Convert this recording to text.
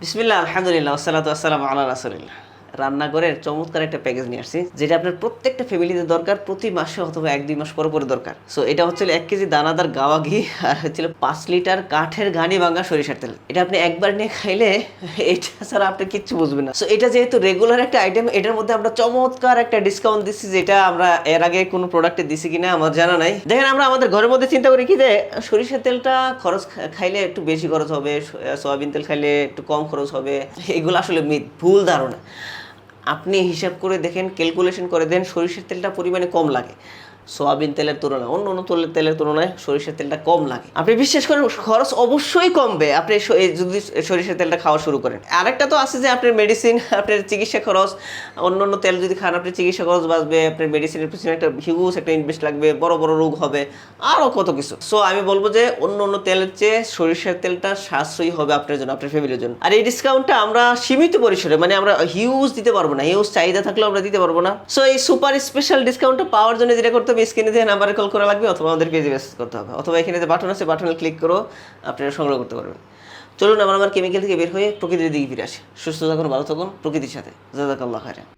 বিসমিল্লাহ আলহামদুলিল্লাহ ওয়াসসালাতু ওয়াসসালামু আলা রাসূলিল্লাহ। রান্নাঘরের চমৎকার একটা প্যাকেজ নিয়ে আসছি, যেটা আপনার প্রত্যেকটা ফ্যামিলিতে দরকার, প্রতি মাসে অথবা 1-2 মাস পর পরে দরকার। সো এটা হচ্ছে 1 কেজি দানাদার গাওয়া ঘি আর হচ্ছে 5 লিটার কাঠের ঘানি ভাঙা সরিষার তেল। এটা আপনি একবার নিয়ে খাইলে এটা ছাড়া আপনি কিচ্ছু বুঝবেন না। সো এটা যেহেতু রেগুলার একটা আইটেম, এটার মধ্যে আমরা চমৎকার একটা ডিসকাউন্ট দিচ্ছি, যেটা আমরা এর আগে কোনো প্রোডাক্টে দিছি কিনা আমার জানা নাই। দেখেন, আমরা আমাদের ঘরের মধ্যে চিন্তা করি কি যে সরিষার তেলটা খরচ খাইলে একটু বেশি খরচ হবে, সয়াবিন তেল খাইলে একটু কম খরচ হবে। এগুলো আসলে মিথ, ভুল ধারণা। আপনি হিসাব করে দেখেন, ক্যালকুলেশন করে দেন, সরিষার তেলটা পরিমাণে কম লাগে সয়াবিন তেলের তুলনায়, অন্য অন্য তেলের তুলনায় সরিষার তেলটা কম লাগে। আপনি বিশ্বাস করেন, খরচ অবশ্যই কমবে আপনি যদি সরিষার তেলটা খাওয়া শুরু করেন। আরেকটা তো আছে যে আপনার মেডিসিন, আপনার চিকিৎসা খরচ, অন্য অন্য তেল যদি খান আপনার চিকিৎসা খরচ বাঁচবে, আপনার মেডিসিনের পিছনে একটা হিউজ একটা ইনভেস্ট লাগবে, বড় বড় রোগ হবে, আরও কত কিছু। সো আমি বলবো যে অন্য অন্য তেলের চেয়ে সরিষার তেলটা সাশ্রয়ী হবে আপনার জন্য, আপনার ফ্যামিলির জন্য। আর এই ডিসকাউন্টটা আমরা সীমিত পরিসরে, মানে আমরা হিউজ দিতে পারবো না, হিউজ চাহিদা থাকলেও আমরা দিতে পারবো না। সো এই সুপার স্পেশাল ডিসকাউন্টটা পাওয়ার জন্য যেটা করতে হবে, স্ক্রিনে দিয়ে নাম্বারে কল করা লাগবে, অথবা আমাদের পেজে মেসেজ করতে হবে, অথবা এখানে যে বাটন আছে বাটনে ক্লিক করেও আপনারা সংগ্রহ করতে পারবেন। চলুন আমরা আমার কেমিক্যাল থেকে বের হয়ে প্রকৃতির দিকে ফিরে আসি। সুস্থ থাকুন, ভালো থাকুন প্রকৃতির সাথে। জাযাকাল্লাহু খাইরান।